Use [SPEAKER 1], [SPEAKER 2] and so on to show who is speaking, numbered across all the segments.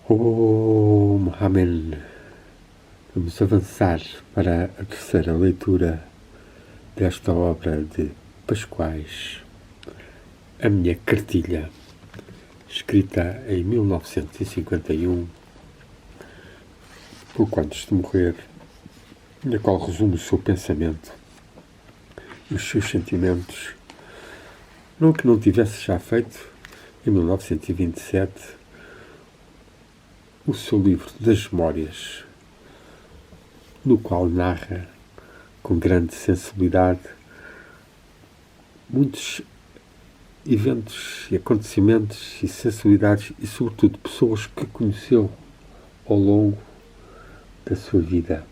[SPEAKER 1] Amém. Vamos avançar para a terceira leitura desta obra de Pascoais, A Minha Cartilha, escrita em 1951, pouco antes de morrer, na qual resume o seu pensamento e os seus sentimentos, não que não tivesse já feito, em 1927, o seu livro das Memórias, no qual narra com grande sensibilidade muitos eventos e acontecimentos e sensibilidades e, sobretudo, pessoas que conheceu ao longo da sua vida.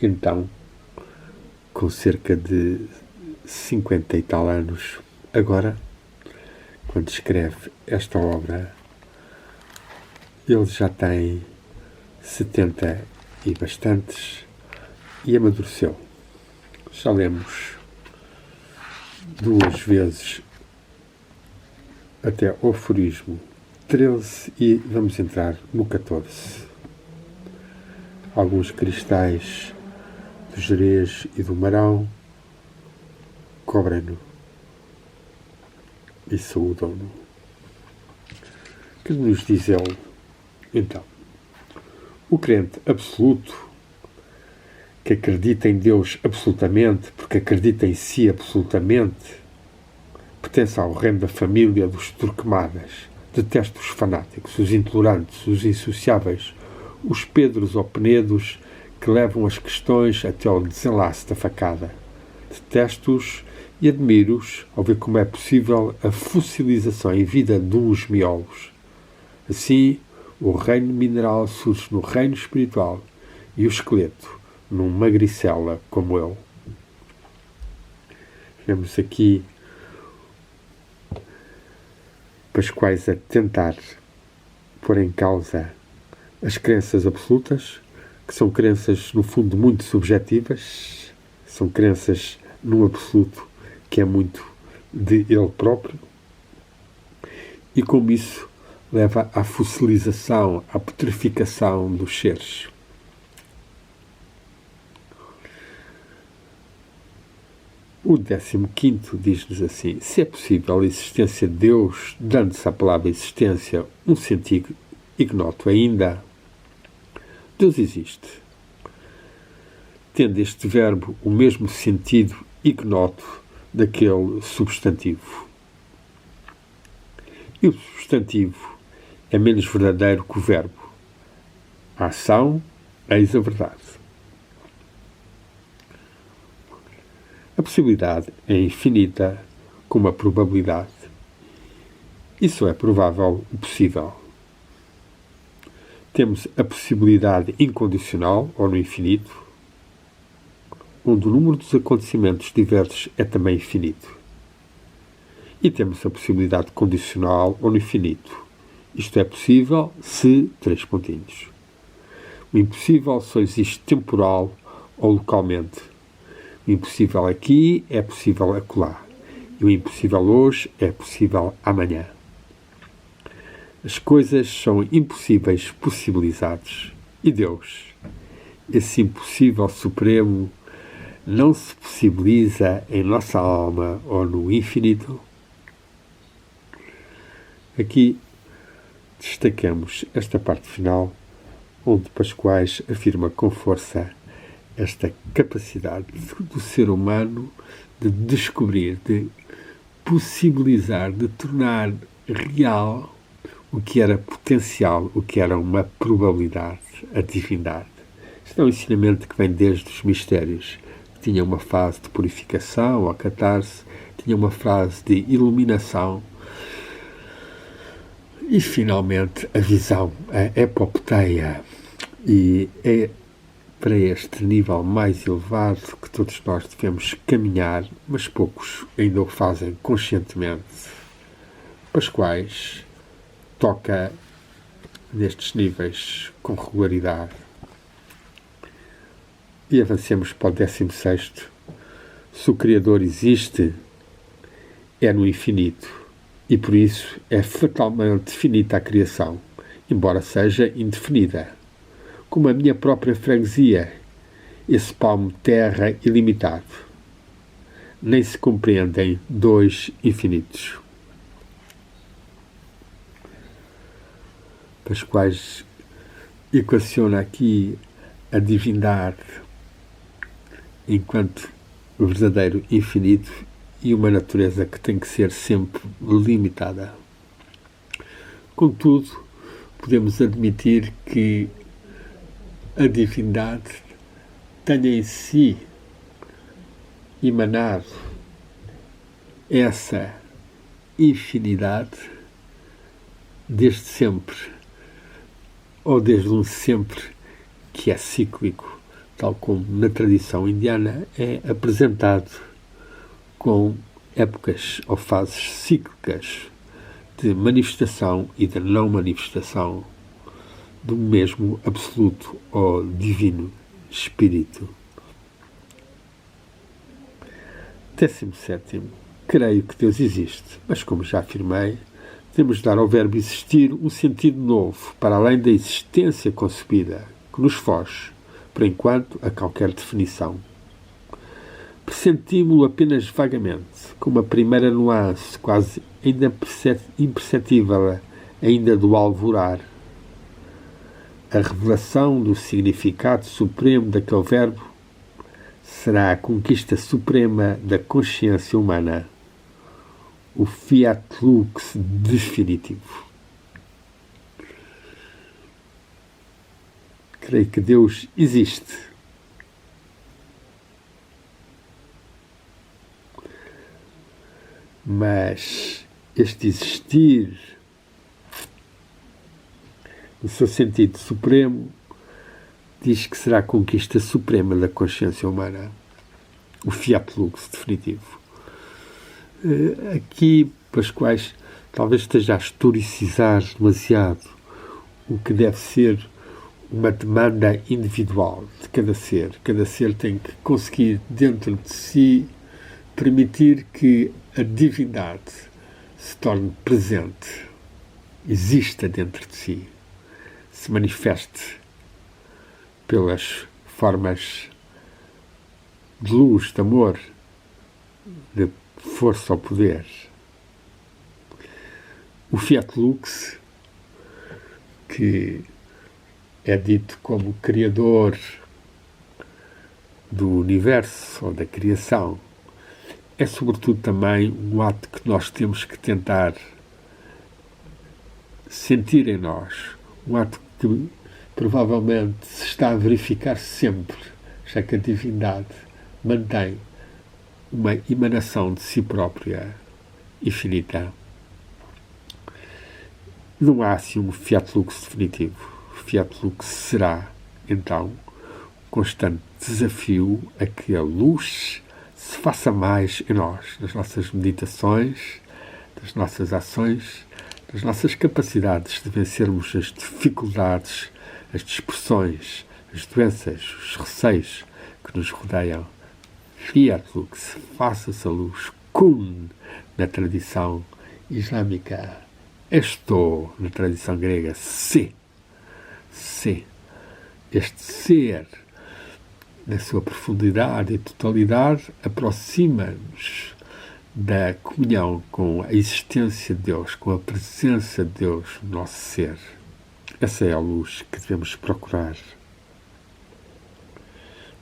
[SPEAKER 1] Então, com cerca de 50 e tal anos, agora, quando escreve esta obra, ele já tem 70 e bastantes e amadureceu. Já lemos 2 vezes até o aforismo 13 e vamos entrar no 14. Alguns cristais do Jerez e do Marão cobrem-no e saúdam-no. Que nos diz ele? Então, o crente absoluto, que acredita em Deus absolutamente, porque acredita em si absolutamente, pertence ao reino da família dos Turquemadas. Detesta os fanáticos, os intolerantes, os insociáveis, os Pedros ou Penedos que levam as questões até ao desenlace da facada. Detesto-os e admiro-os ao ver como é possível a fossilização em vida de uns miolos. Assim, o reino mineral surge no reino espiritual e o esqueleto num magricela como eu. Vemos aqui Pascoais a tentar pôr em causa as crenças absolutas, que são crenças, no fundo, muito subjetivas, são crenças num absoluto que é muito de ele próprio, e como isso leva à fossilização, à petrificação dos seres. O 15º diz-nos assim: se é possível a existência de Deus, dando-se à palavra existência um sentido ignoto ainda, Deus existe, tendo este verbo o mesmo sentido ignoto daquele substantivo. E o substantivo é menos verdadeiro que o verbo. A ação, eis a verdade. A possibilidade é infinita como a probabilidade. Isso é provável o possível. Temos a possibilidade incondicional, ou no infinito, onde o número dos acontecimentos diversos é também infinito. E temos a possibilidade condicional, ou no infinito. Isto é possível se... 3 pontinhos. O impossível só existe temporal ou localmente. O impossível aqui é possível acolá. E o impossível hoje é possível amanhã. As coisas são impossíveis possibilizados. E Deus, esse impossível supremo, não se possibiliza em nossa alma ou no infinito? Aqui destacamos esta parte final, onde Pascoais afirma com força esta capacidade do ser humano de descobrir, de possibilizar, de tornar real o que era potencial, o que era uma probabilidade, a divindade. Este é um ensinamento que vem desde os mistérios. Tinha uma fase de purificação, a catarse, tinha uma fase de iluminação e, finalmente, a visão, a epopeteia. E é para este nível mais elevado que todos nós devemos caminhar, mas poucos ainda o fazem conscientemente. Pascoais toca nestes níveis com regularidade. E avancemos para o 16º. Se o Criador existe, é no infinito, e por isso é fatalmente finita a criação, embora seja indefinida, como a minha própria freguesia, esse palmo de terra ilimitado. Nem se compreendem dois infinitos. Pascoais equaciona aqui a divindade enquanto verdadeiro infinito e uma natureza que tem que ser sempre limitada. Contudo, podemos admitir que a divindade tenha em si emanado essa infinidade desde sempre, ou desde um sempre que é cíclico, tal como na tradição indiana é apresentado com épocas ou fases cíclicas de manifestação e de não manifestação do mesmo absoluto ou divino Espírito. 17. Creio que Deus existe, mas como já afirmei, temos de dar ao verbo existir um sentido novo, para além da existência concebida, que nos foge, por enquanto, a qualquer definição. Pressentimo-lo apenas vagamente, com uma primeira nuance, quase ainda imperceptível, ainda do alvorar. A revelação do significado supremo daquele verbo será a conquista suprema da consciência humana, o fiat lux definitivo. Creio que Deus existe. Mas este existir, no seu sentido supremo, diz que será a conquista suprema da consciência humana, o fiat lux definitivo. Aqui, Pascoais, talvez esteja a historicizar demasiado o que deve ser uma demanda individual de cada ser. Cada ser tem que conseguir, dentro de si, permitir que a divindade se torne presente, exista dentro de si, se manifeste pelas formas de luz, de amor, de força ou poder. O Fiat Lux, que é dito como criador do universo ou da criação, é sobretudo também um ato que nós temos que tentar sentir em nós, um ato que provavelmente se está a verificar sempre, já que a divindade mantém uma emanação de si própria infinita. Não há assim um Fiat Lux definitivo. O Fiat Lux será, então, um constante desafio a que a luz se faça mais em nós, nas nossas meditações, das nossas ações, das nossas capacidades de vencermos as dificuldades, as dispersões, as doenças, os receios que nos rodeiam. Fiat Lux, faça-se a luz. Kun, na tradição islâmica. Esto, na tradição grega. Se. Este ser, na sua profundidade e totalidade, aproxima-nos da comunhão com a existência de Deus, com a presença de Deus no nosso ser. Essa é a luz que devemos procurar.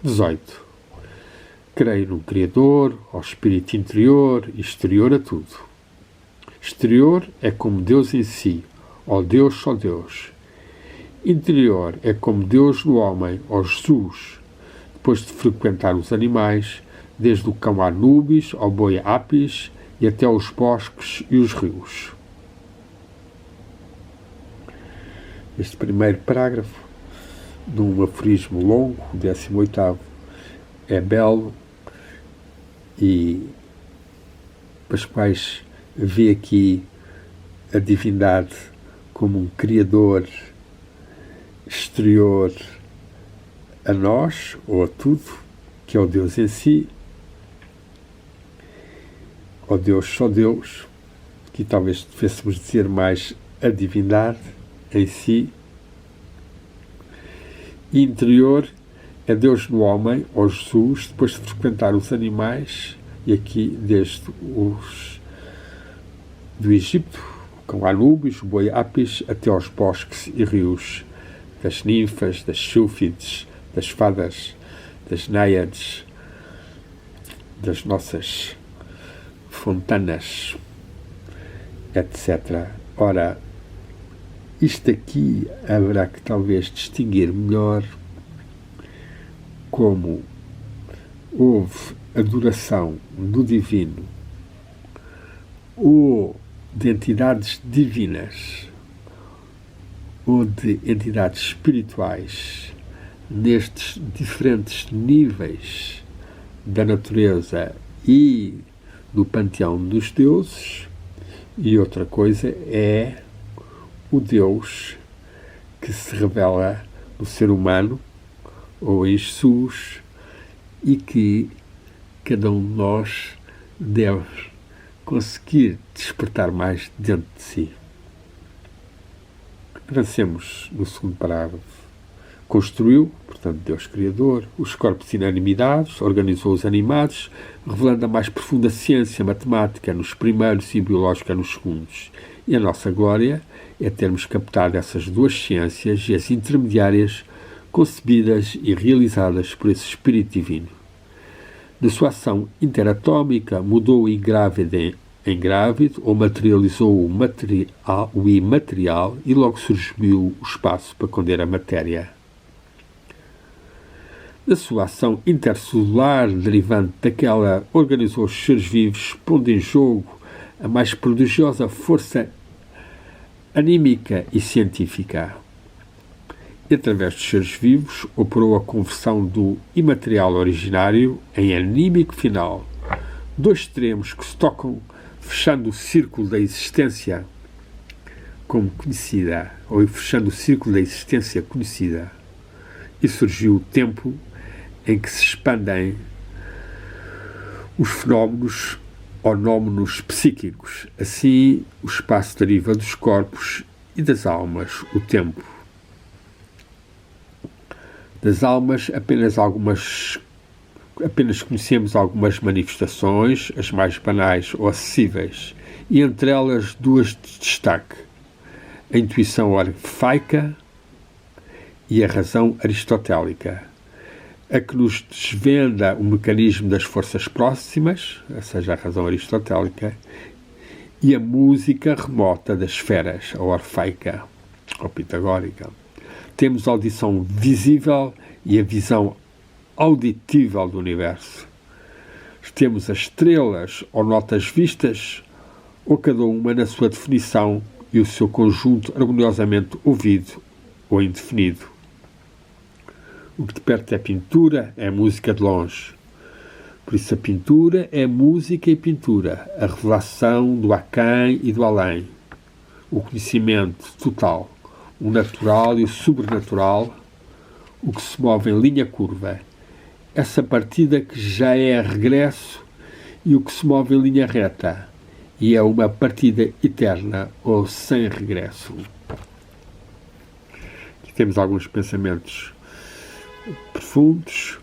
[SPEAKER 1] 18. Creio num Criador, ao Espírito interior e exterior a tudo. Exterior é como Deus em si, ó Deus só Deus. Interior é como Deus no homem, ó Jesus, depois de frequentar os animais, desde o cão Anubis ao boi Apis e até os bosques e os rios. Este primeiro parágrafo, de um aforismo longo, o 18º, é belo e Pascoais vê aqui a divindade como um criador exterior a nós, ou a tudo, que é o Deus em si, ó Deus só Deus, que talvez devêssemos dizer mais a divindade em si. E interior é Deus no homem, ou Jesus, depois de frequentar os animais, e aqui desde os do Egito, com Anúbios, o boi Apis, até aos bosques e rios das ninfas, das sílfides, das fadas, das náiades, das nossas fontanas, etc. Ora, isto aqui haverá que talvez distinguir melhor como houve adoração do divino ou de entidades divinas ou de entidades espirituais nestes diferentes níveis da natureza e do panteão dos deuses, e outra coisa é o Deus que se revela no ser humano ou em Jesus e que cada um de nós deve conseguir despertar mais dentro de si. Avancemos no segundo parágrafo. Construiu, portanto, Deus Criador, os corpos inanimidades, organizou os animados, revelando a mais profunda ciência matemática nos primeiros e biológica nos segundos. E a nossa glória é termos captado essas duas ciências e as intermediárias concebidas e realizadas por esse Espírito Divino. Na sua ação interatómica, mudou o ingrávido em grávido, ou materializou o imaterial, e logo surgiu o espaço para conter a matéria. Na sua ação intercelular, derivante daquela, organizou os seres vivos, pondo em jogo a mais prodigiosa força anímica e científica. E, através dos seres vivos, operou a conversão do imaterial originário em anímico final. Dois extremos que se tocam, fechando o círculo da existência como conhecida, ou fechando o círculo da existência conhecida. E surgiu o tempo em que se expandem os fenómenos ou nómenos psíquicos. Assim, o espaço deriva dos corpos e das almas, o tempo. Das almas, apenas conhecemos algumas manifestações, as mais banais ou acessíveis, e entre elas duas de destaque: a intuição orfeica e a razão aristotélica, a que nos desvenda o mecanismo das forças próximas, ou seja, a razão aristotélica, e a música remota das esferas, a orfeica ou pitagórica. Temos a audição visível e a visão auditível do universo. Temos as estrelas ou notas vistas, ou cada uma na sua definição e o seu conjunto harmoniosamente ouvido ou indefinido. O que de perto é pintura é música de longe. Por isso a pintura é música e pintura, a revelação do aquém e do além, o conhecimento total, o natural e o sobrenatural, o que se move em linha curva, essa partida que já é regresso e o que se move em linha reta, e é uma partida eterna ou sem regresso. Aqui temos alguns pensamentos profundos,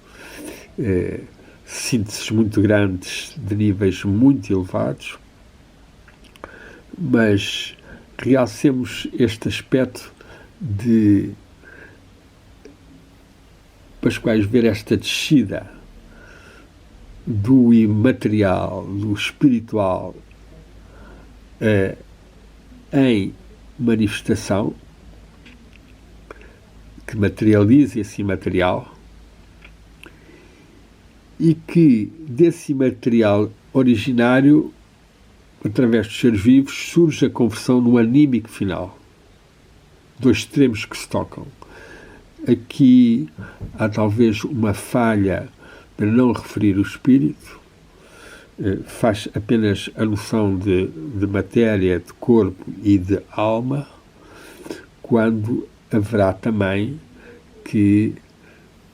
[SPEAKER 1] sínteses muito grandes de níveis muito elevados, mas realcemos este aspecto de Pascoais ver esta descida do imaterial, do espiritual em manifestação que materializa esse imaterial e que desse material originário, através dos seres vivos, surge a conversão no anímico final. Dois extremos que se tocam. Aqui há talvez uma falha para não referir o espírito, faz apenas a noção de matéria, de corpo e de alma, quando haverá também que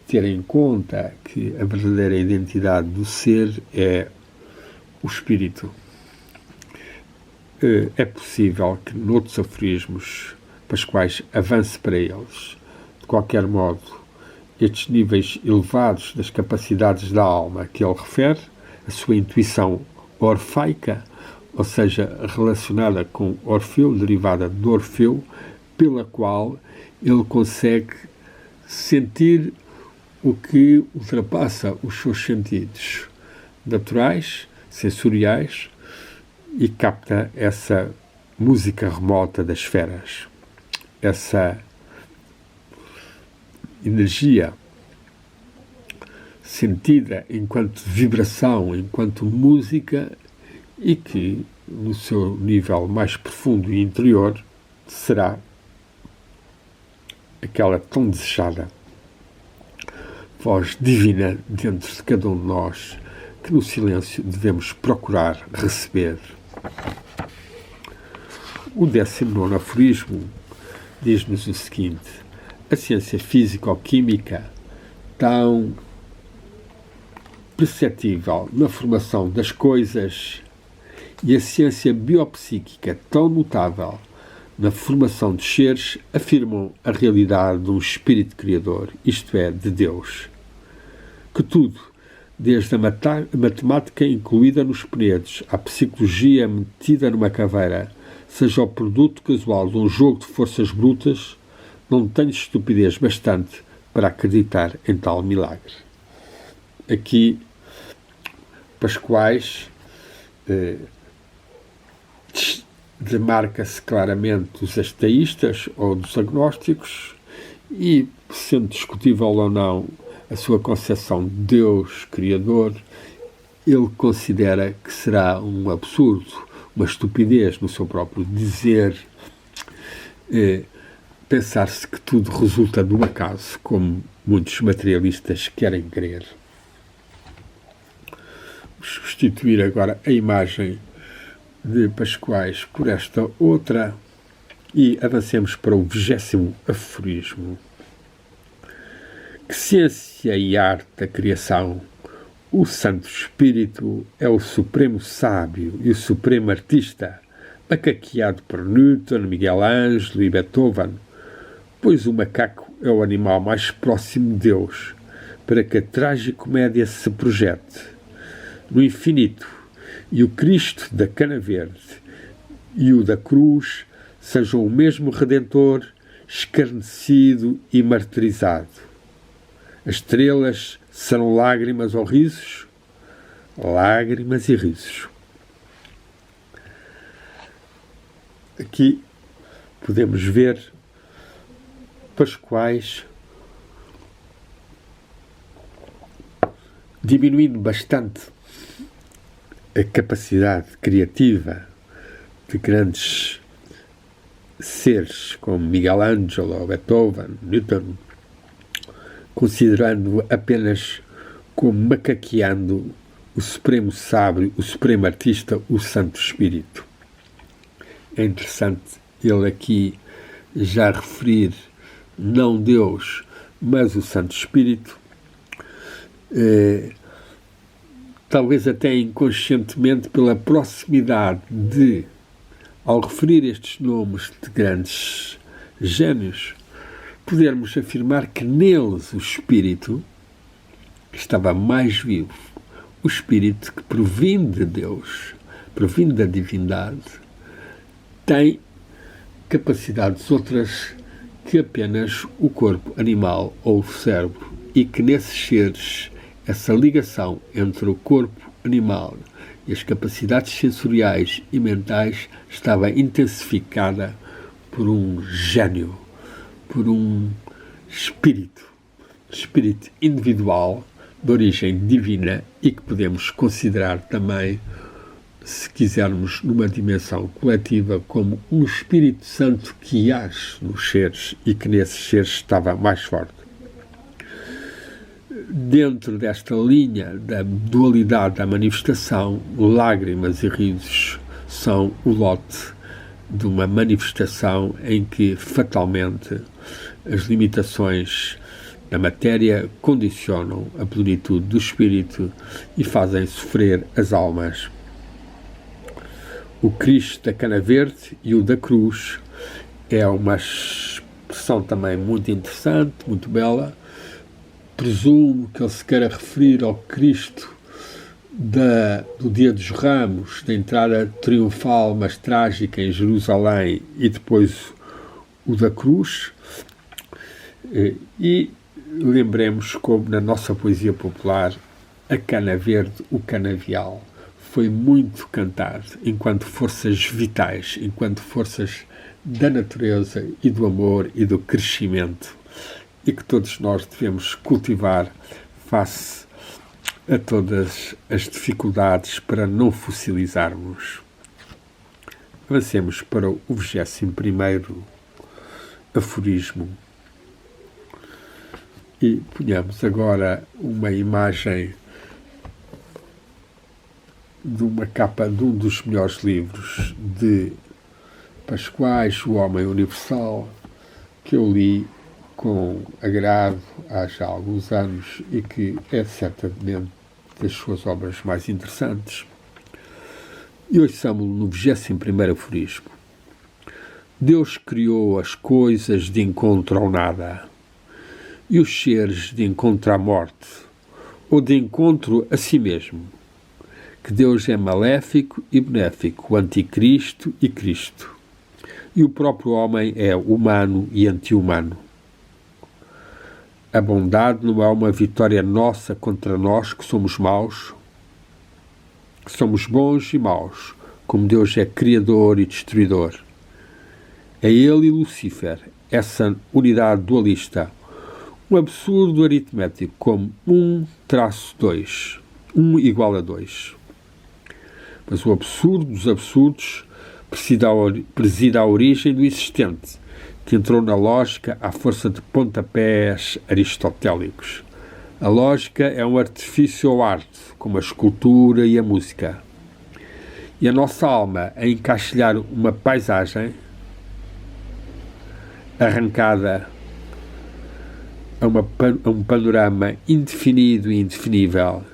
[SPEAKER 1] ter em conta que a verdadeira identidade do ser é o espírito. É possível que noutros aforismos pascuais avance para eles. De qualquer modo, estes níveis elevados das capacidades da alma que ele refere, a sua intuição orfaica, ou seja, relacionada com Orfeu, derivada de Orfeu, pela qual ele consegue sentir o que ultrapassa os seus sentidos naturais, sensoriais, e capta essa música remota das esferas, essa energia sentida enquanto vibração, enquanto música, e que, no seu nível mais profundo e interior, será aquela tão desejada voz divina dentro de cada um de nós, que no silêncio devemos procurar receber. O 19º aforismo diz-nos o seguinte: a ciência físico-química, tão perceptível na formação das coisas, e a ciência biopsíquica, tão notável na formação dos seres, afirmam a realidade de um espírito criador, isto é, de Deus. Que tudo, desde a matemática incluída nos penedos, à psicologia metida numa caveira, seja o produto casual de um jogo de forças brutas, não tenho estupidez bastante para acreditar em tal milagre. Aqui, Pascoais demarca-se claramente dos ateístas ou dos agnósticos, e, sendo discutível ou não a sua concepção de Deus Criador, ele considera que será um absurdo, uma estupidez no seu próprio dizer, pensar-se que tudo resulta do acaso, como muitos materialistas querem crer. Vou substituir agora a imagem de Pascoais por esta outra e avancemos para o 20º aforismo. Que ciência e arte da criação, o Santo Espírito é o supremo sábio e o supremo artista, macaqueado por Newton, Miguel Ângelo e Beethoven, pois o macaco é o animal mais próximo de Deus, para que a tragicomédia se projete no infinito, e o Cristo da cana verde e o da cruz sejam o mesmo Redentor, escarnecido e martirizado. As estrelas serão lágrimas ou risos? Lágrimas e risos. Aqui podemos ver Pascoais diminuindo bastante a capacidade criativa de grandes seres como Miguel Ângelo, Beethoven, Newton, considerando apenas como macaqueando o supremo sábio, o supremo artista, o Santo Espírito. É interessante ele aqui já referir não Deus, mas o Santo Espírito, talvez até inconscientemente pela proximidade de, ao referir estes nomes de grandes gênios, podermos afirmar que neles o Espírito estava mais vivo. O Espírito que provém de Deus, provém da divindade, tem capacidades outras que apenas o corpo animal ou o cérebro, e que nesses seres essa ligação entre o corpo animal e as capacidades sensoriais e mentais estava intensificada por um gênio, por um espírito individual de origem divina, e que podemos considerar também, se quisermos, numa dimensão coletiva, como um Espírito Santo que age nos seres e que nesses seres estava mais forte. Dentro desta linha da dualidade da manifestação, lágrimas e risos são o lote de uma manifestação em que, fatalmente, as limitações da matéria condicionam a plenitude do espírito e fazem sofrer as almas. O Cristo da cana verde e o da cruz é uma expressão também muito interessante, muito bela. Presumo que ele se queira referir ao Cristo do Dia dos Ramos, da entrada triunfal, mas trágica, em Jerusalém, e depois o da cruz. E lembremos como na nossa poesia popular a cana verde, o canavial, foi muito cantado enquanto forças vitais, enquanto forças da natureza e do amor e do crescimento, e que todos nós devemos cultivar face a todas as dificuldades para não fossilizarmos. Avancemos para o 21º aforismo e ponhamos agora uma imagem de uma capa de um dos melhores livros de Pascoais, O Homem Universal, que eu li com agrado há já alguns anos e que é certamente das suas obras mais interessantes. E ouçamo-lo no 21º aforismo. Deus criou as coisas de encontro ao nada e os seres de encontro à morte, ou de encontro a si mesmo. Que Deus é maléfico e benéfico, o anticristo e Cristo. E o próprio homem é humano e anti-humano. A bondade não é uma vitória nossa contra nós que somos maus. Somos bons e maus, como Deus é criador e destruidor. É Ele e Lucifer, essa unidade dualista, um absurdo aritmético como 1-2, 1 igual a 2. Mas o absurdo dos absurdos presida à origem do existente, que entrou na lógica à força de pontapés aristotélicos. A lógica é um artifício ou arte, como a escultura e a música. E a nossa alma, a encaixilhar uma paisagem arrancada a um panorama indefinido e indefinível,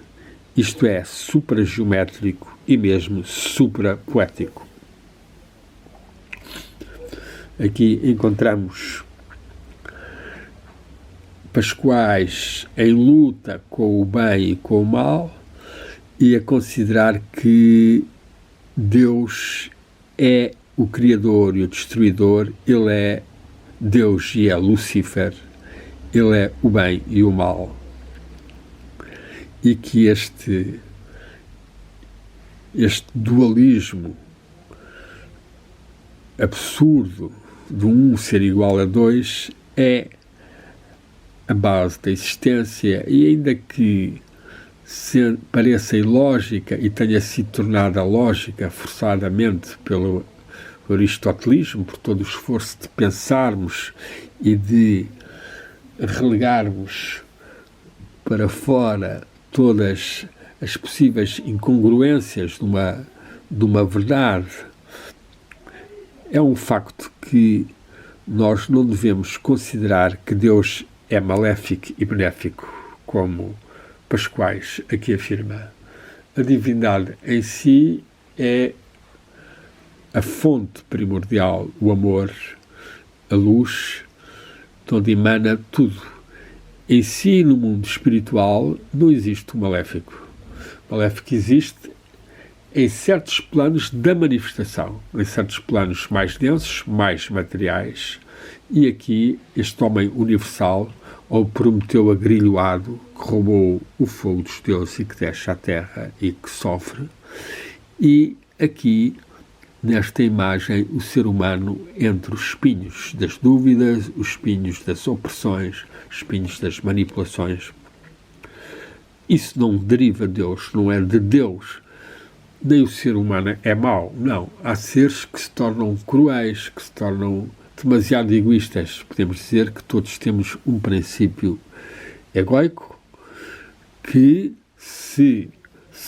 [SPEAKER 1] isto é, suprageométrico e mesmo suprapoético. Aqui encontramos Pascoais em luta com o bem e com o mal e a considerar que Deus é o Criador e o Destruidor, Ele é Deus e é Lucifer, Ele é o bem e o mal. E que este dualismo absurdo de 1 ser igual a 2 é a base da existência, e ainda que pareça ilógica e tenha sido tornada lógica forçadamente pelo aristotelismo, por todo o esforço de pensarmos e de relegarmos para fora todas as possíveis incongruências de uma verdade, é um facto que nós não devemos considerar que Deus é maléfico e benéfico, como Pascoais aqui afirma. A divindade em si é a fonte primordial, o amor, a luz, de onde emana tudo. Em si, no mundo espiritual, não existe o maléfico. O maléfico existe em certos planos da manifestação, em certos planos mais densos, mais materiais, e aqui este homem universal, ou Prometeu agrilhoado, que roubou o fogo dos deuses e que desce à terra e que sofre, e aqui, nesta imagem, o ser humano entre os espinhos das dúvidas, os espinhos das opressões, os espinhos das manipulações. Isso não deriva de Deus, não é de Deus. Nem o ser humano é mau, não. Há seres que se tornam cruéis, que se tornam demasiado egoístas. Podemos dizer que todos temos um princípio egoico que, se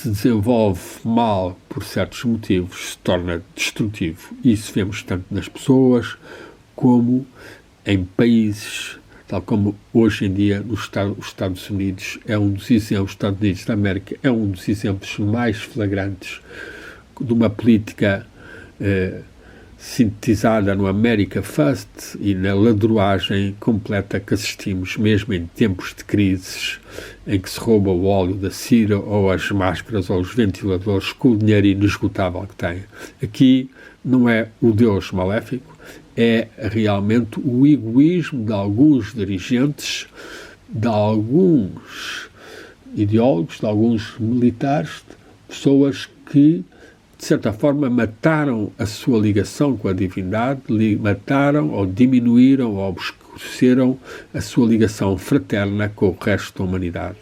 [SPEAKER 1] desenvolve mal por certos motivos, se torna destrutivo. Isso vemos tanto nas pessoas como em países, tal como hoje em dia os Estados Unidos é um dos exemplos, os Estados Unidos da América é um dos exemplos mais flagrantes de uma política sintetizada no America First e na ladroagem completa que assistimos mesmo em tempos de crises em que se rouba o óleo da cera ou as máscaras ou os ventiladores com o dinheiro inesgotável que tem. Aqui não é o Deus maléfico, é realmente o egoísmo de alguns dirigentes, de alguns ideólogos, de alguns militares, pessoas que de certa forma mataram a sua ligação com a divindade, mataram ou diminuíram ou obscureceram a sua ligação fraterna com o resto da humanidade.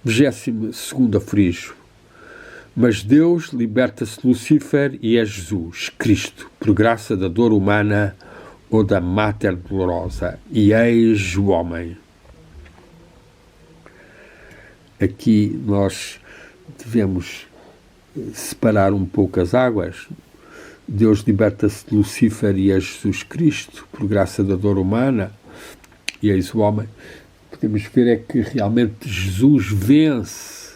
[SPEAKER 1] 22º aforismo. Mas Deus liberta-se de Lúcifer e é Jesus, Cristo, por graça da dor humana ou da Mater Dolorosa, e eis o homem. Aqui nós devemos separar um pouco as águas. Deus liberta-se de Lúcifer e é Jesus Cristo, por graça da dor humana, e eis o homem. Podemos ver é que realmente Jesus vence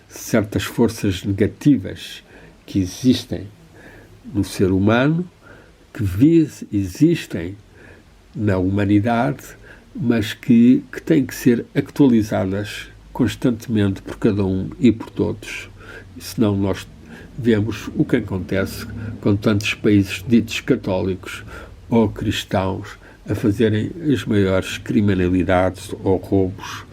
[SPEAKER 1] certas forças negativas que existem no ser humano, que existem na humanidade, mas que têm que ser atualizadas constantemente por cada um e por todos. Senão nós vemos o que acontece com tantos países ditos católicos ou cristãos a fazerem as maiores criminalidades ou roubos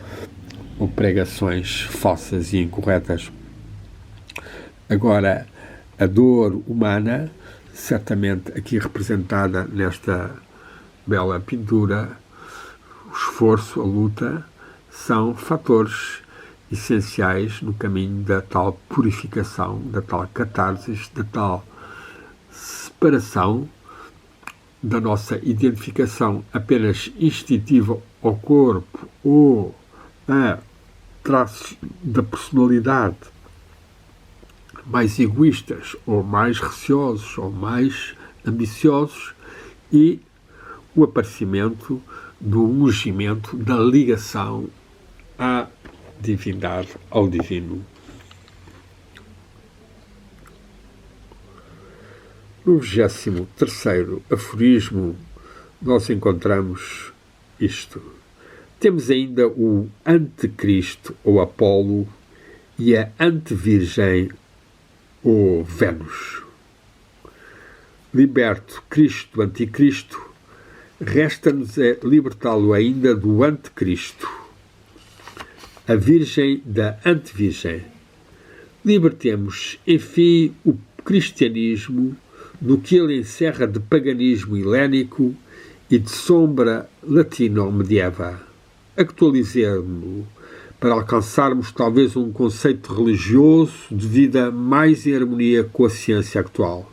[SPEAKER 1] ou pregações falsas e incorretas. Agora, a dor humana, certamente aqui representada nesta bela pintura, o esforço, a luta, são fatores essenciais no caminho da tal purificação, da tal catarse, da tal separação da nossa identificação apenas instintiva ao corpo ou a traços da personalidade mais egoístas ou mais receosos ou mais ambiciosos e o aparecimento do ungimento da ligação à divindade, ao divino. No 23º aforismo nós encontramos isto. Temos ainda o anticristo ou Apolo e a antevirgem ou Vênus. Liberto Cristo do anticristo, resta-nos libertá-lo ainda do anticristo, a virgem da antevirgem. Libertemos, enfim, o cristianismo no que ele encerra de paganismo helénico e de sombra latino-medieva. Atualizemos-lo para alcançarmos talvez um conceito religioso de vida mais em harmonia com a ciência atual.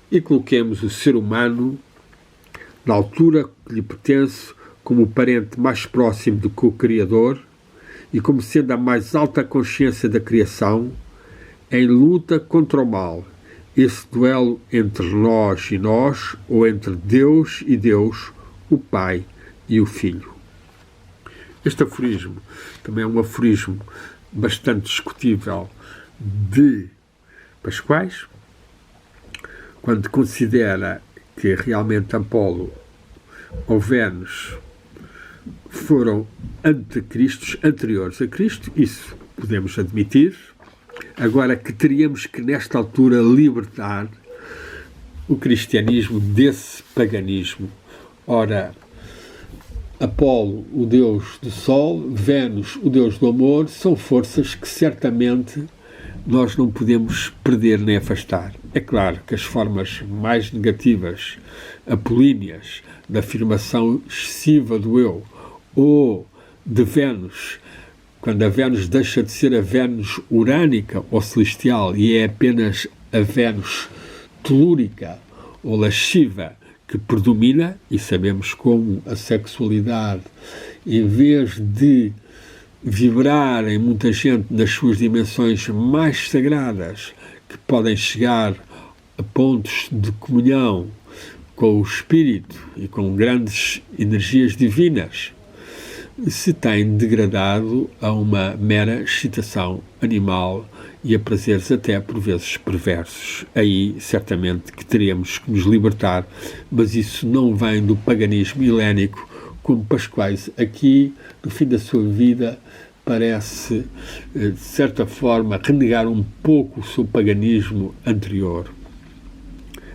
[SPEAKER 1] E coloquemos o ser humano na altura que lhe pertence como o parente mais próximo do que o Criador e como sendo a mais alta consciência da criação, em luta contra o mal, esse duelo entre nós e nós, ou entre Deus e Deus, o Pai e o Filho. Este aforismo também é um aforismo bastante discutível de Pascoais, quando considera que realmente Apolo ou Vênus foram anticristos anteriores a Cristo, isso podemos admitir. Agora que teríamos que nesta altura libertar o cristianismo desse paganismo. Ora, Apolo, o deus do sol, Vênus, o deus do amor, são forças que certamente nós não podemos perder nem afastar. É claro que as formas mais negativas, apolíneas, da afirmação excessiva do eu, ou de Vênus, quando a Vênus deixa de ser a Vênus urânica ou celestial e é apenas a Vênus telúrica ou lasciva que predomina, e sabemos como a sexualidade, em vez de vibrar em muita gente nas suas dimensões mais sagradas, que podem chegar a pontos de comunhão com o Espírito e com grandes energias divinas, se tem degradado a uma mera excitação animal e a prazeres até por vezes perversos. Aí certamente que teremos que nos libertar, mas isso não vem do paganismo helénico, como Pascoais aqui, no fim da sua vida, parece, de certa forma, renegar um pouco o seu paganismo anterior.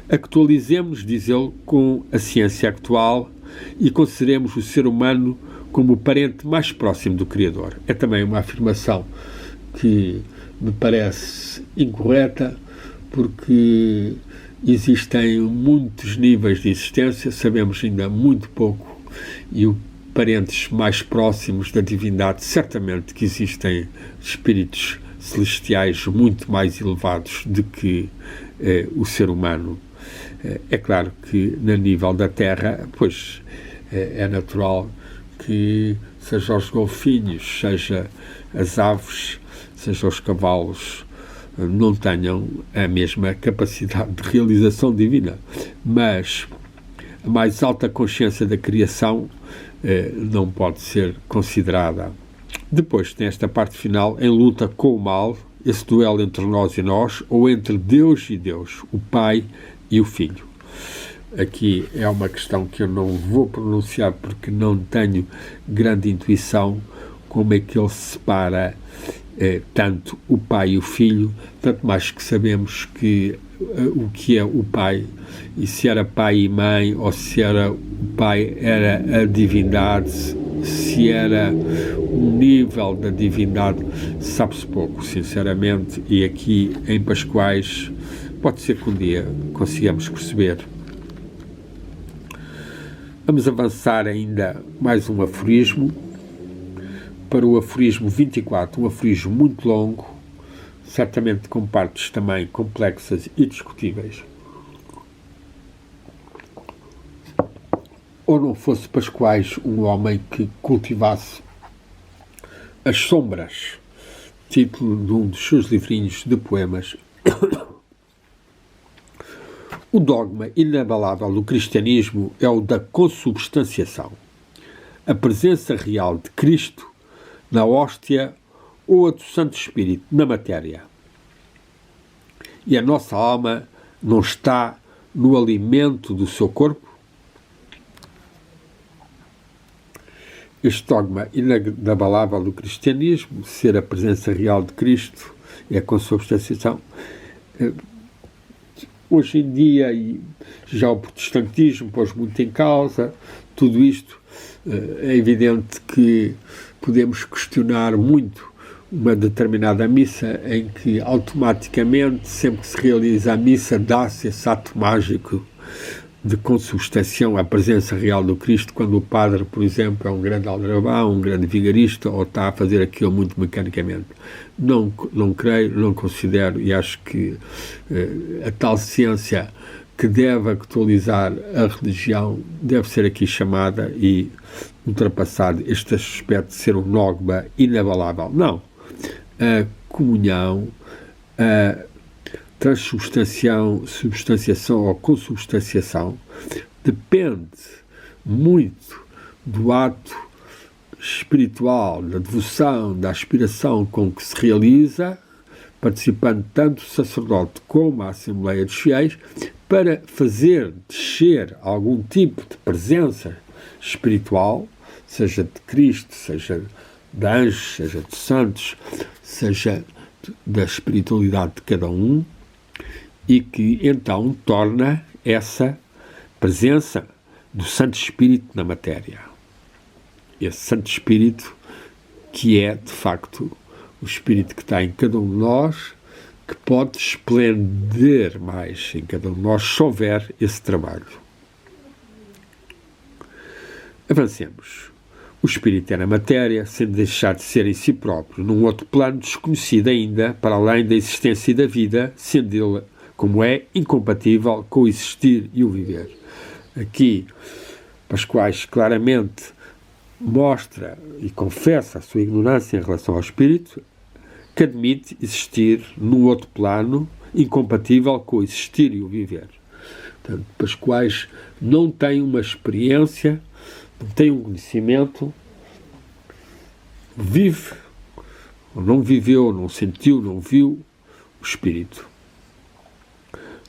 [SPEAKER 1] Actualizemos, diz ele, com a ciência atual e consideremos o ser humano como o parente mais próximo do Criador. É também uma afirmação que me parece incorreta, porque existem muitos níveis de existência, sabemos ainda muito pouco, e os parentes mais próximos da divindade, certamente que existem espíritos celestiais muito mais elevados do que o ser humano. É claro que, no nível da Terra, pois é natural que seja os golfinhos, seja as aves, seja os cavalos, não tenham a mesma capacidade de realização divina. Mas a mais alta consciência da criação não pode ser considerada. Depois tem esta parte final, em luta com o mal, esse duelo entre nós e nós, ou entre Deus e Deus, o Pai e o Filho. Aqui é uma questão que eu não vou pronunciar porque não tenho grande intuição como é que ele separa tanto o Pai e o Filho, tanto mais que sabemos que o que é o Pai, e se era pai e mãe, ou se era o Pai era a divindade, se era um nível da divindade, sabe-se pouco, sinceramente, e aqui em Pascoais pode ser que um dia consigamos perceber. Vamos avançar ainda mais um aforismo, para o aforismo 24, um aforismo muito longo, certamente com partes também complexas e discutíveis. Ou não fosse Pascoais um homem que cultivasse as sombras, título de um dos seus livrinhos de poemas. O dogma inabalável do cristianismo é o da consubstanciação, a presença real de Cristo na hóstia ou a do Santo Espírito na matéria. E a nossa alma não está no alimento do seu corpo? Este dogma inabalável do cristianismo, ser a presença real de Cristo e a consubstanciação, hoje em dia, e já o protestantismo pôs muito em causa, tudo isto, é evidente que podemos questionar muito uma determinada missa em que automaticamente, sempre que se realiza a missa, dá-se esse ato mágico de consubstanciação à presença real do Cristo, quando o padre, por exemplo, é um grande aldrabão, um grande vigarista, ou está a fazer aquilo muito mecanicamente. Não creio, não considero, e acho que a tal ciência que deve actualizar a religião deve ser aqui chamada e ultrapassado este aspecto de ser um dogma inabalável. Não. A comunhão, a transubstanciação ou consubstanciação depende muito do ato espiritual, da devoção, da aspiração com que se realiza, participando tanto o sacerdote como a Assembleia dos Fiéis, para fazer descer algum tipo de presença espiritual, seja de Cristo, seja de anjos, seja de santos, seja da espiritualidade de cada um, e que então torna essa presença do Santo Espírito na matéria. Esse Santo Espírito que é, de facto, o Espírito que está em cada um de nós, que pode esplender mais em cada um de nós se houver esse trabalho. Avancemos. O Espírito é na matéria, sem deixar de ser em si próprio, num outro plano desconhecido ainda, para além da existência e da vida, sendo ele, como é, incompatível com o existir e o viver. Aqui, Pascoais claramente mostra e confessa a sua ignorância em relação ao Espírito, que admite existir num outro plano, incompatível com o existir e o viver. Portanto, Pascoais não tem uma experiência, não tem um conhecimento vive, ou não viveu, não sentiu, não viu o Espírito.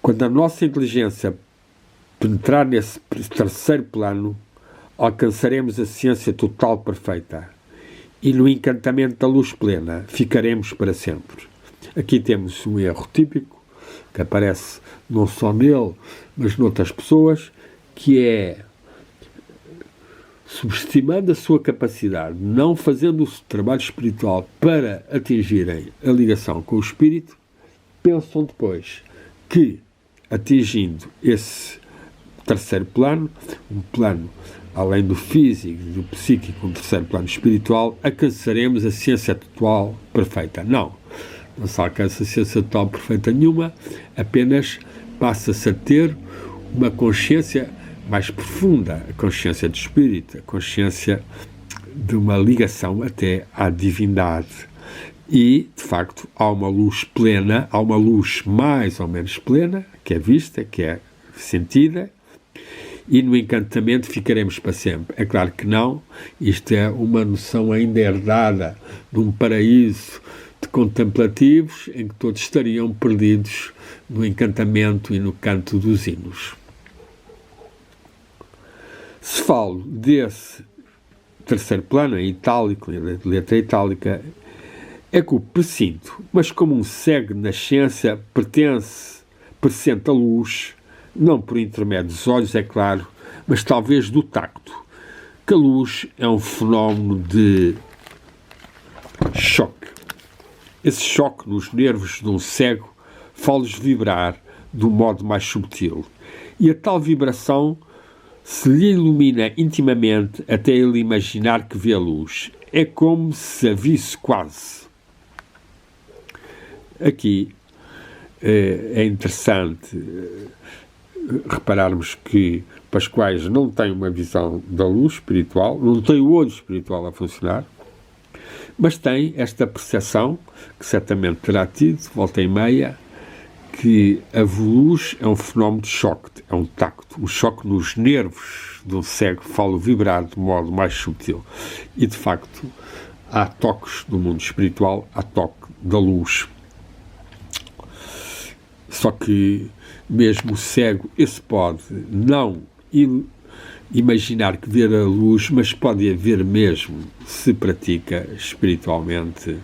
[SPEAKER 1] Quando a nossa inteligência penetrar nesse terceiro plano, alcançaremos a ciência total perfeita e no encantamento da luz plena ficaremos para sempre. Aqui temos um erro típico que aparece não só nele, mas noutras pessoas, que é, subestimando a sua capacidade, não fazendo o trabalho espiritual para atingirem a ligação com o Espírito, pensam depois que, atingindo esse terceiro plano, um plano além do físico, do psíquico, um terceiro plano espiritual, alcançaremos a ciência total perfeita. Não se alcança a ciência total perfeita nenhuma, apenas passa-se a ter uma consciência mais profunda, a consciência do Espírito, a consciência de uma ligação até à divindade. E, de facto, há uma luz plena, há uma luz mais ou menos plena, que é vista, que é sentida, e no encantamento ficaremos para sempre. É claro que não, isto é uma noção ainda herdada de um paraíso de contemplativos em que todos estariam perdidos no encantamento e no canto dos hinos. Se falo desse terceiro plano, em itálico, em letra itálica, é que o presinto, mas como um cego de nascença, pressente a luz, não por intermédio dos olhos, é claro, mas talvez do tacto, que a luz é um fenómeno de choque. Esse choque nos nervos de um cego faz-los vibrar de um modo mais subtil. E a tal vibração se lhe ilumina intimamente até ele imaginar que vê a luz. É como se a visse quase. Aqui é interessante repararmos que Pascoais não tem uma visão da luz espiritual, não tem o olho espiritual a funcionar, mas tem esta percepção, que certamente terá tido, volta e meia, que a luz é um fenómeno de choque, é um tacto, um choque nos nervos de um cego, falo vibrar de modo mais subtil. E, de facto, há toques no mundo espiritual, há toque da luz. Só que, mesmo o cego, esse pode não imaginar que ver a luz, mas pode haver mesmo, se pratica espiritualmente.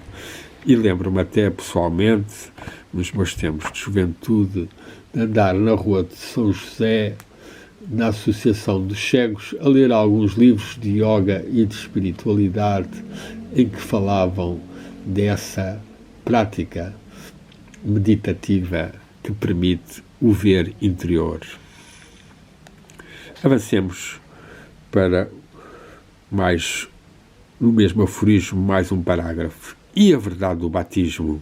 [SPEAKER 1] E lembro-me até pessoalmente, nos meus tempos de juventude, de andar na rua de São José, na Associação dos Cegos, a ler alguns livros de yoga e de espiritualidade em que falavam dessa prática meditativa que permite o ver interior. Avancemos para mais, no mesmo aforismo, mais um parágrafo. E a verdade do batismo?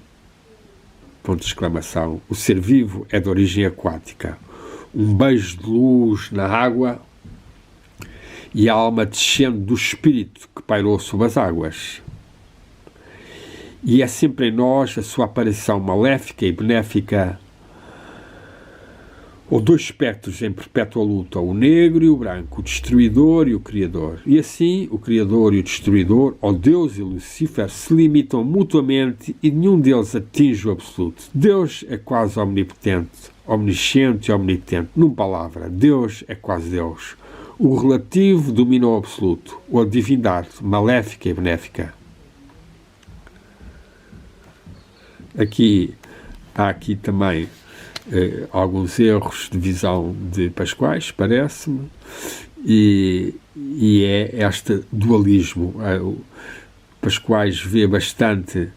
[SPEAKER 1] Ponto de exclamação. O ser vivo é de origem aquática. Um beijo de luz na água e a alma descende do espírito que pairou sobre as águas. E é sempre em nós a sua aparição maléfica e benéfica, ou dois espectros em perpétua luta, o negro e o branco, o destruidor e o criador. E assim, o criador e o destruidor, ou Deus e Lucifer, se limitam mutuamente e nenhum deles atinge o absoluto. Deus é quase omnipotente, omnisciente e omnipotente. Numa palavra, Deus é quase Deus. O relativo domina o absoluto, ou a divindade maléfica e benéfica. Há aqui também alguns erros de visão de Pascoais, parece-me, e é este dualismo. Pascoais vê bastante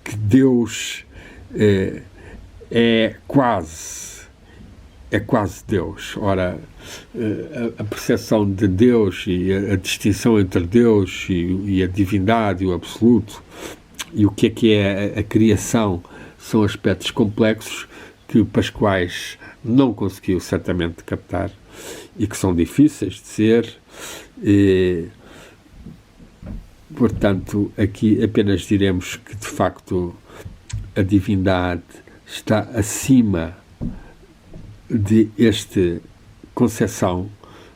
[SPEAKER 1] que Deus é quase Deus. Ora, a percepção de Deus e a distinção entre Deus e a divindade e o absoluto e o que é a criação são aspectos complexos que Pascoais não conseguiu certamente captar e que são difíceis de ser. Portanto, aqui apenas diremos que, de facto, a divindade está acima de esta concepção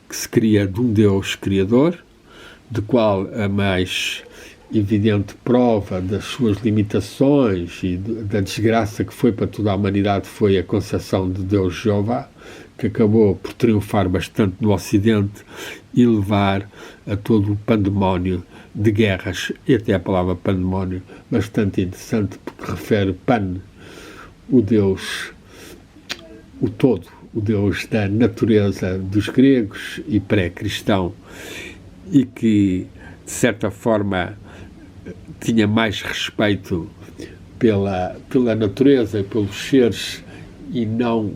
[SPEAKER 1] que se cria de um Deus criador, de qual a mais evidente prova das suas limitações e da desgraça que foi para toda a humanidade foi a concepção de Deus Jeová, que acabou por triunfar bastante no Ocidente e levar a todo o pandemónio de guerras, e até a palavra pandemónio bastante interessante, porque refere pan, o Deus, o todo, o Deus da natureza dos gregos e pré-cristão, e que, de certa forma, tinha mais respeito pela natureza e pelos seres e não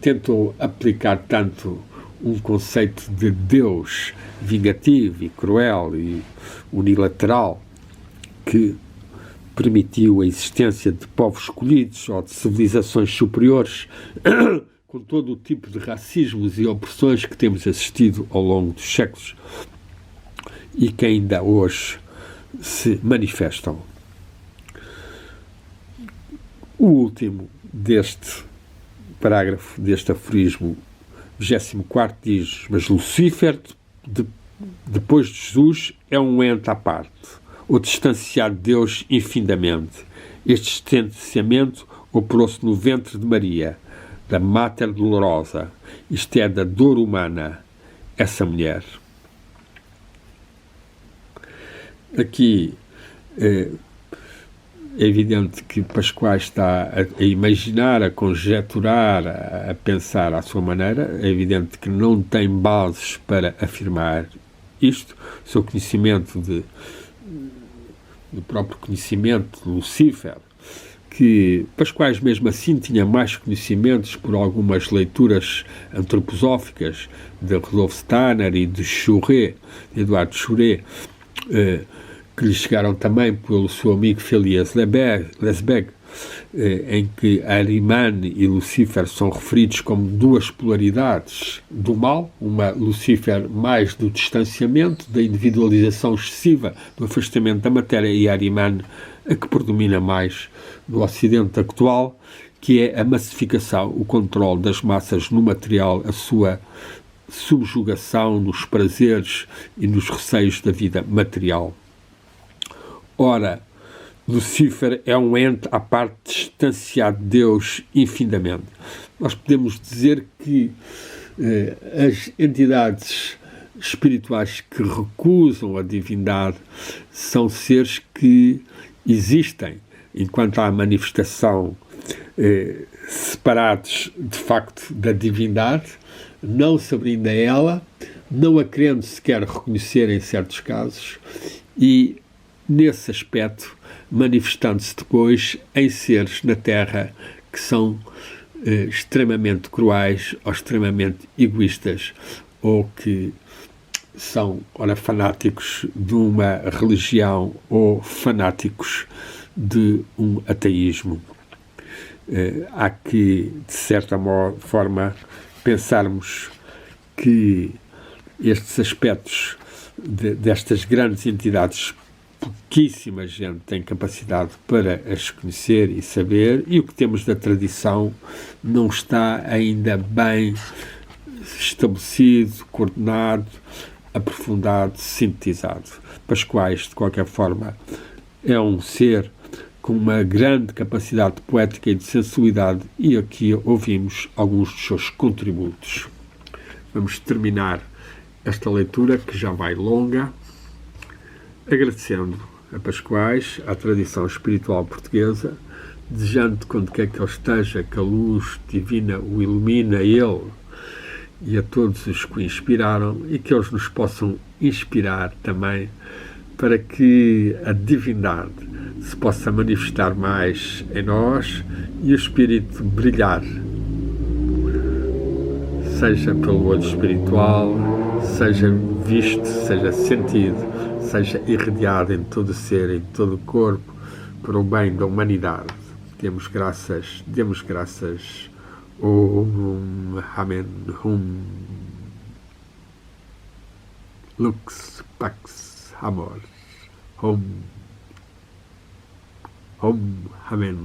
[SPEAKER 1] tentou aplicar tanto um conceito de Deus vingativo e cruel e unilateral que permitiu a existência de povos escolhidos ou de civilizações superiores com todo o tipo de racismos e opressões que temos assistido ao longo dos séculos e que ainda hoje se manifestam. O último deste parágrafo, deste aforismo 24, diz: mas Lucífer, depois de Jesus, é um ente à parte, ou distanciado de Deus infinitamente. Este distanciamento operou-se no ventre de Maria, da Mater Dolorosa. Isto é da dor humana, essa mulher. Aqui é evidente que Pascoal está a imaginar, a conjecturar, a pensar à sua maneira. É evidente que não tem bases para afirmar isto. O seu conhecimento do próprio conhecimento de Lucífer, que Pascoal mesmo assim tinha mais conhecimentos por algumas leituras antroposóficas de Rudolf Steiner e de Eduardo Chouret, que lhe chegaram também pelo seu amigo Felias Lesbeg, em que Ahriman e Lucífer são referidos como duas polaridades do mal, uma Lucífer mais do distanciamento, da individualização excessiva, do afastamento da matéria, e Ahriman a que predomina mais no Ocidente atual, que é a massificação, o controle das massas no material, a sua subjugação nos prazeres e nos receios da vida material. Ora, Lucífer é um ente à parte distanciado de Deus infinitamente. Nós podemos dizer que as entidades espirituais que recusam a divindade são seres que existem enquanto há manifestação separados de facto da divindade, não se abrindo a ela, não a querendo sequer reconhecer em certos casos e, nesse aspecto, manifestando-se depois em seres na Terra que são extremamente cruéis ou extremamente egoístas ou que são, ora, fanáticos de uma religião ou fanáticos de um ateísmo. Há que, de certa forma, pensarmos que estes aspectos destas grandes entidades, pouquíssima gente tem capacidade para as conhecer e saber, e o que temos da tradição não está ainda bem estabelecido, coordenado, aprofundado, sintetizado. Pascoal, de qualquer forma, é um ser com uma grande capacidade poética e de sensibilidade, e aqui ouvimos alguns dos seus contributos. Vamos terminar esta leitura, que já vai longa, agradecendo a Pascoal, à tradição espiritual portuguesa, desejando que onde quer que ele esteja, que a luz divina o ilumine a ele e a todos os que o inspiraram, e que eles nos possam inspirar também para que a divindade se possa manifestar mais em nós e o Espírito brilhar, seja pelo olho espiritual, seja visto, seja sentido, seja irradiado em todo o ser, em todo o corpo, para o bem da humanidade. Demos graças, Amém, Lux, Pax, Amor, Amém.